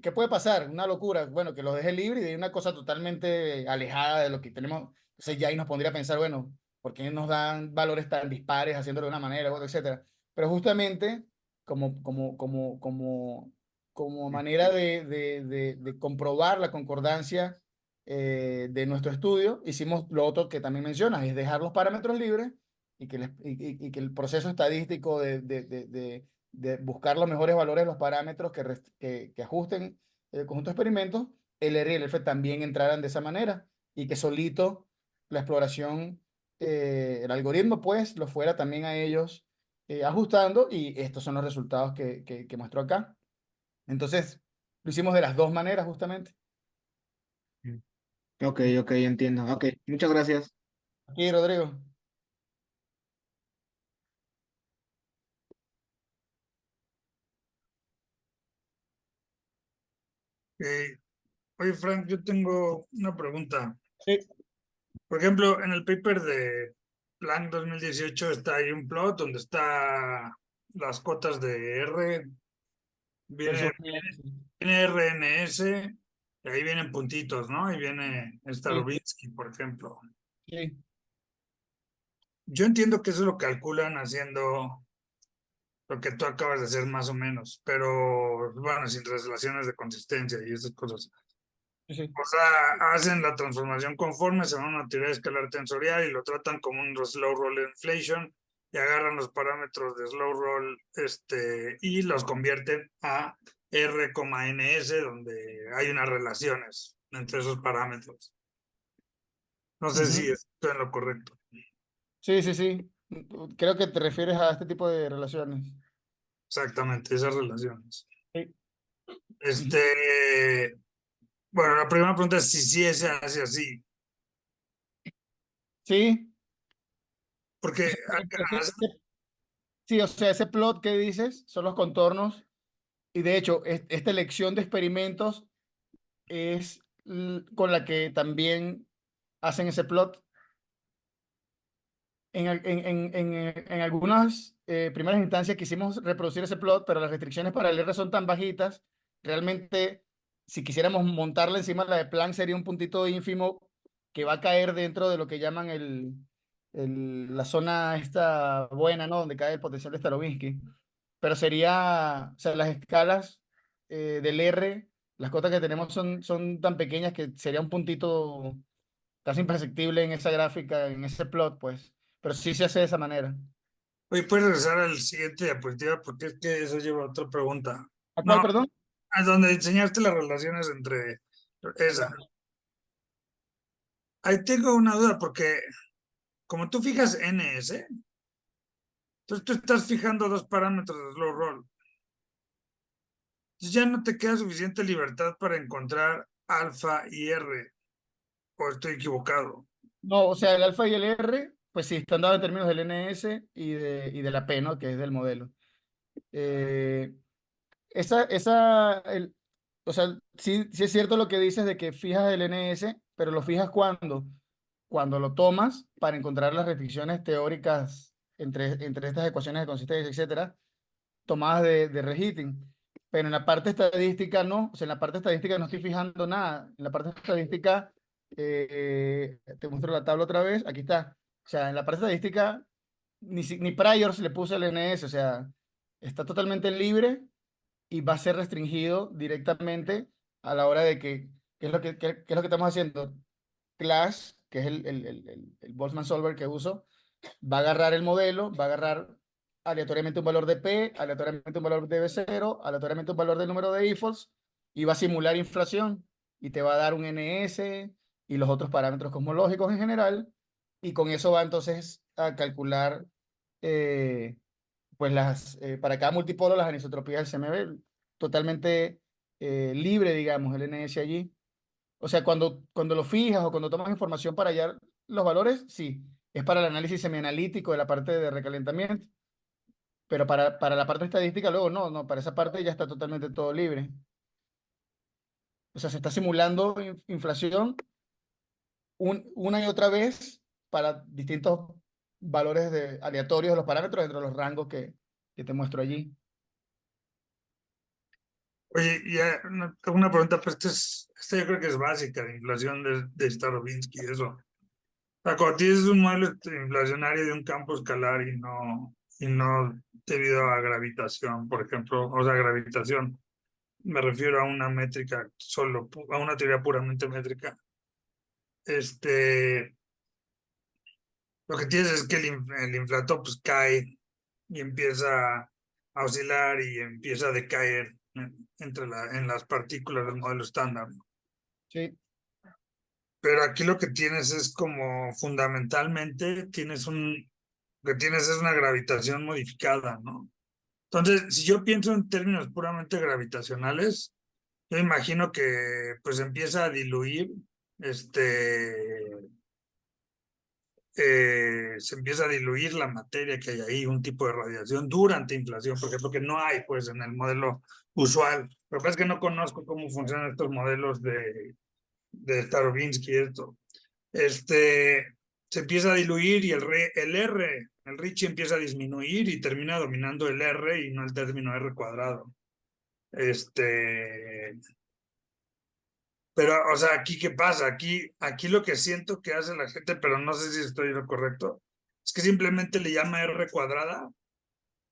¿Qué puede pasar? Una locura. Bueno, que los deje libre y de una cosa totalmente alejada de lo que tenemos. Entonces ya ahí nos pondría a pensar, bueno, ¿por qué nos dan valores tan dispares haciéndolo de una manera, u otra, etcétera? Pero justamente como manera de comprobar la concordancia de nuestro estudio, hicimos lo otro que también mencionas, es dejar los parámetros libres y que el proceso estadístico de buscar los mejores valores de los parámetros que ajusten el conjunto de experimentos, el R y el F también entraran de esa manera y que solito la exploración, el algoritmo pues, lo fuera también a ellos ajustando y estos son los resultados que muestro acá. Entonces, lo hicimos de las dos maneras justamente. Ok, entiendo. Ok, muchas gracias. Aquí, Rodrigo. Oye, Frank, yo tengo una pregunta. Sí, Por ejemplo, en el paper de Planck 2018 está ahí un plot donde está las cotas de R, viene, viene RNS, y ahí vienen puntitos, ¿no? Y viene sí, Starobinsky, por ejemplo. sí. Yo entiendo que eso lo calculan haciendo lo que tú acabas de hacer más o menos, pero bueno, sin relaciones de consistencia y esas cosas. Sí, sí. O sea, hacen la transformación conforme, se van a una teoría escalar tensorial y lo tratan como un slow roll inflation y agarran los parámetros de slow roll y los convierten a R,ns, donde hay unas relaciones entre esos parámetros. No sé si Ujú. estoy en lo correcto. Sí, sí, sí. Creo que te refieres a este tipo de relaciones. Exactamente, esas relaciones. Sí. Ujú. Bueno, la primera pregunta es si sí se hace así. Sí, Porque Sí, o sea, ese plot que dices son los contornos y de hecho esta elección de experimentos es con la que también hacen ese plot. En algunas primeras instancias quisimos reproducir ese plot, pero las restricciones para el R son tan bajitas, realmente si quisiéramos montarla encima de la de Planck sería un puntito ínfimo que va a caer dentro de lo que llaman la zona esta buena, ¿no? Donde cae el potencial de Starobinsky. Pero sería, o sea, las escalas del R, las cotas que tenemos son tan pequeñas que sería un puntito casi imperceptible en esa gráfica, en ese plot, pues. Pero sí se hace de esa manera. Oye, ¿puedes regresar al siguiente diapositiva? Porque es que eso lleva a otra pregunta. ¿A cuál, No, perdón? a donde enseñaste las relaciones entre esa. Ahí tengo una duda, porque como tú fijas NS, entonces tú estás fijando dos parámetros de slow roll. Entonces ya no te queda suficiente libertad para encontrar alfa y R, o estoy equivocado. No, o sea, el alfa y el R, pues sí, están dados en términos del NS y de la P, ¿no? Que es del modelo. Eh, o sea, sí es cierto lo que dices de que fijas el NS, pero lo fijas cuando lo tomas para encontrar las restricciones teóricas entre estas ecuaciones de consistencia, etcétera, tomadas de reheating. Pero en la parte estadística no, o sea, en la parte estadística no estoy fijando nada. En la parte estadística, te muestro la tabla otra vez, aquí está. O sea, en la parte estadística ni priors le puse el NS, o sea, está totalmente libre y va a ser restringido directamente a la hora de ¿qué es lo qué es lo que estamos haciendo? Clash, que es el Boltzmann Solver que uso, va a agarrar el modelo, va a agarrar aleatoriamente un valor de P, aleatoriamente un valor de B0, aleatoriamente un valor del número de IFOS y va a simular inflación y te va a dar un NS y los otros parámetros cosmológicos en general y con eso va entonces a calcular eh, pues para cada multipolo las anisotropías del CMB totalmente libre, digamos, el NS allí. O sea, cuando lo fijas o cuando tomas información para hallar los valores, sí, es para el análisis semianalítico de la parte de recalentamiento, pero para la parte estadística luego no, para esa parte ya está totalmente todo libre. O sea, se está simulando inflación una y otra vez para distintos valores aleatorios de los parámetros dentro de los rangos que te muestro allí. Oye, ya una pregunta, pues esta yo creo que es básica, de inflación de Starobinsky, eso. O sea, cuando tienes un modelo inflacionario de un campo escalar y no debido a gravitación, por ejemplo, o sea, gravitación, me refiero a una métrica solo, a una teoría puramente métrica. Lo que tienes es que el inflator pues cae y empieza a oscilar y empieza a decaer en las partículas del modelo estándar. Sí. Pero aquí lo que tienes es como fundamentalmente lo que tienes es una gravitación modificada, ¿no? Entonces, si yo pienso en términos puramente gravitacionales, yo imagino que pues empieza a diluir, se empieza a diluir la materia que hay ahí, un tipo de radiación durante inflación, por ejemplo, que no hay pues en el modelo usual. Lo que pasa es que no conozco cómo funcionan estos modelos de Starobinsky y esto. Se empieza a diluir y el Ricci empieza a disminuir y termina dominando el R y no el término R cuadrado. Pero, o sea, ¿aquí qué pasa? Aquí lo que siento que hace la gente, pero no sé si estoy lo correcto, es que simplemente le llama R cuadrada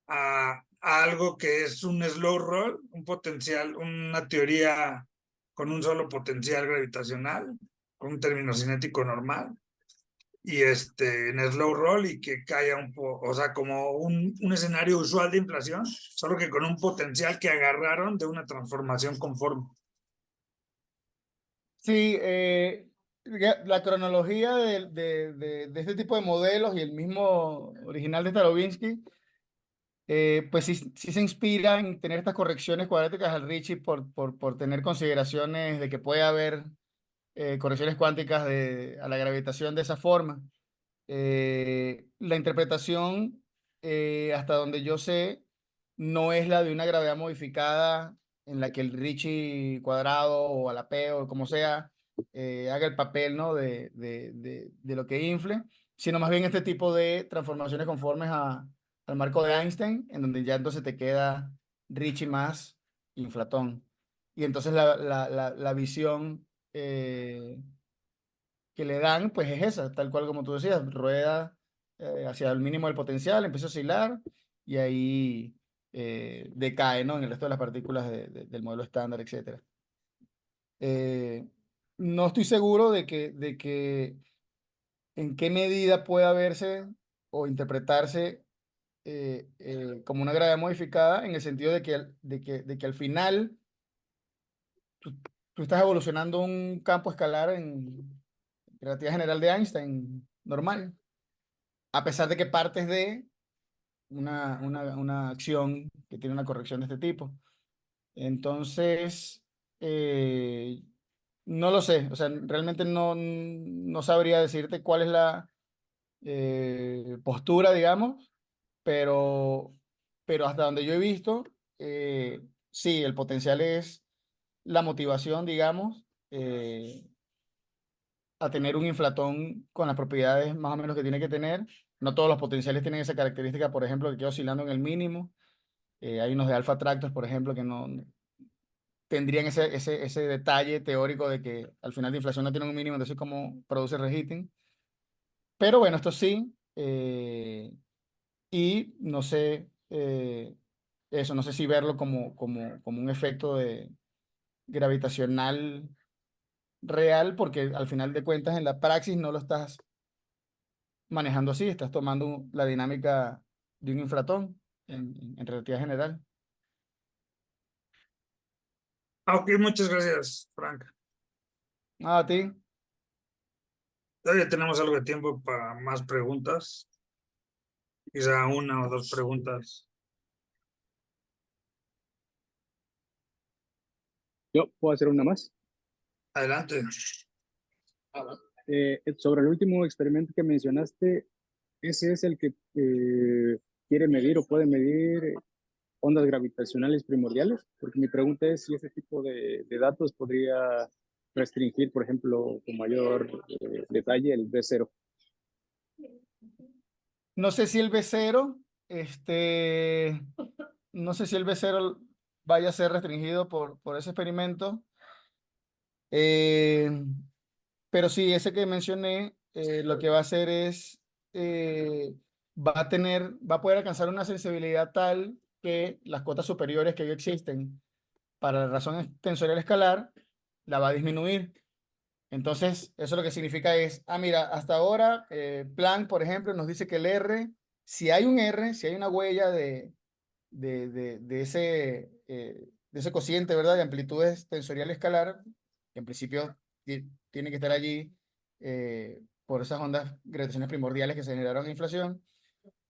a algo que es un slow roll, un potencial, una teoría con un solo potencial gravitacional, con un término cinético normal, y en slow roll y que caiga un poco, o sea, como un escenario usual de inflación, solo que con un potencial que agarraron de una transformación conforme. Sí, la cronología de este tipo de modelos y el mismo original de Starobinsky, pues sí se inspira en tener estas correcciones cuadráticas al Ricci por tener consideraciones de que puede haber correcciones cuánticas a la gravitación de esa forma. La interpretación, hasta donde yo sé, no es la de una gravedad modificada en la que el Ricci cuadrado o a la P o como sea haga el papel, ¿no? de lo que infle, sino más bien este tipo de transformaciones conformes al marco de Einstein, en donde ya entonces te queda Ricci más inflatón. Y entonces la visión que le dan, pues es esa, tal cual como tú decías, rueda hacia el mínimo del potencial, empieza a oscilar y ahí decae, ¿no? En el resto de las partículas del modelo estándar, etcétera. No estoy seguro de que en qué medida pueda verse o interpretarse como una gravedad modificada, en el sentido de que al final tú, tú estás evolucionando un campo escalar en relatividad general de Einstein normal, a pesar de que partes de una acción que tiene una corrección de este tipo. Entonces, eh, no lo sé, o sea, realmente no sabría decirte cuál es la postura, digamos, pero, pero hasta donde yo he visto, sí, el potencial es la motivación, digamos, a tener un inflatón con las propiedades más o menos que tiene que tener. No todos los potenciales tienen esa característica, por ejemplo, que queda oscilando en el mínimo. Hay unos de alfa tractos, por ejemplo, que no tendrían ese detalle teórico de que al final de inflación no tienen un mínimo, entonces cómo produce reheating. Pero bueno, esto sí, y no sé, eso, no sé si verlo como un efecto gravitacional real, porque al final de cuentas en la praxis no lo estás manejando así, estás tomando la dinámica de un inflatón en relatividad general. Ok, muchas gracias, Frank. A ti. Todavía tenemos algo de tiempo para más preguntas. Quizá una o dos preguntas. Yo puedo hacer una más. Adelante. Sobre el último experimento que mencionaste, ese es el que quiere medir o puede medir ondas gravitacionales primordiales, porque mi pregunta es si ese tipo de datos podría restringir, por ejemplo, con mayor detalle el B0. No sé si el B0, no sé si el B0 vaya a ser restringido por ese experimento. Eh, pero sí, ese que mencioné, lo que va a hacer es, va a poder alcanzar una sensibilidad tal que las cotas superiores que hoy existen para la razón tensorial escalar, la va a disminuir. Entonces, eso lo que significa es, mira, hasta ahora, Planck, por ejemplo, nos dice que el R, si hay un R, si hay una huella de ese cociente, ¿verdad? De amplitudes tensorial escalar, que en principio tiene que estar allí por esas ondas gravitacionales primordiales que se generaron en inflación.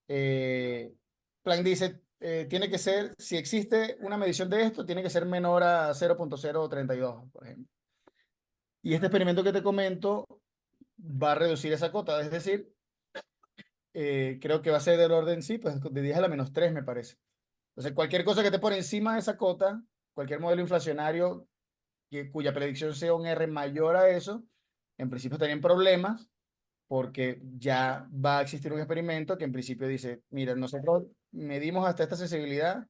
Planck dice, tiene que ser, si existe una medición de esto, tiene que ser menor a 0.032, por ejemplo. Y este experimento que te comento va a reducir esa cota, es decir, creo que va a ser del orden, sí, pues de 10 a la menos 3, me parece. Entonces, cualquier cosa que esté por encima de esa cota, cualquier modelo inflacionario cuya predicción sea un R mayor a eso, en principio estaría en problemas, porque ya va a existir un experimento que en principio dice, mira, nosotros medimos hasta esta sensibilidad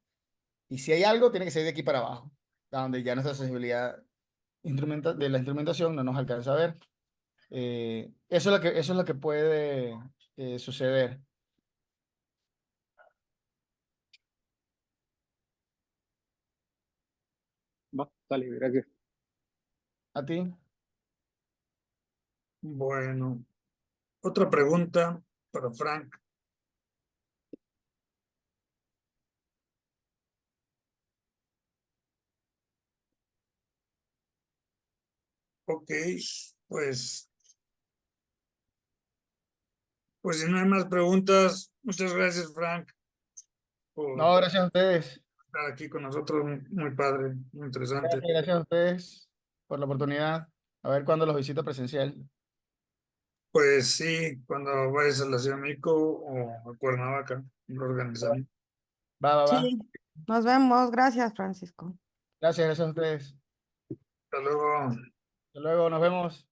y si hay algo, tiene que ser de aquí para abajo, a donde ya nuestra sensibilidad de la instrumentación no nos alcanza a ver. Eso es lo que puede suceder. Va, dale, gracias. ¿A ti? Bueno, otra pregunta para Frank. Ok, pues, pues si no hay más preguntas, muchas gracias, Frank, por No, gracias a ustedes. estar aquí con nosotros. Muy padre, muy interesante. Gracias a ustedes por la oportunidad. A ver cuándo los visito presencial. Pues sí, cuando vayas a la Ciudad de México o a Cuernavaca, lo organizamos. Va. Sí, nos vemos. Gracias, Francisco. Gracias a ustedes. Hasta luego. Hasta luego, nos vemos.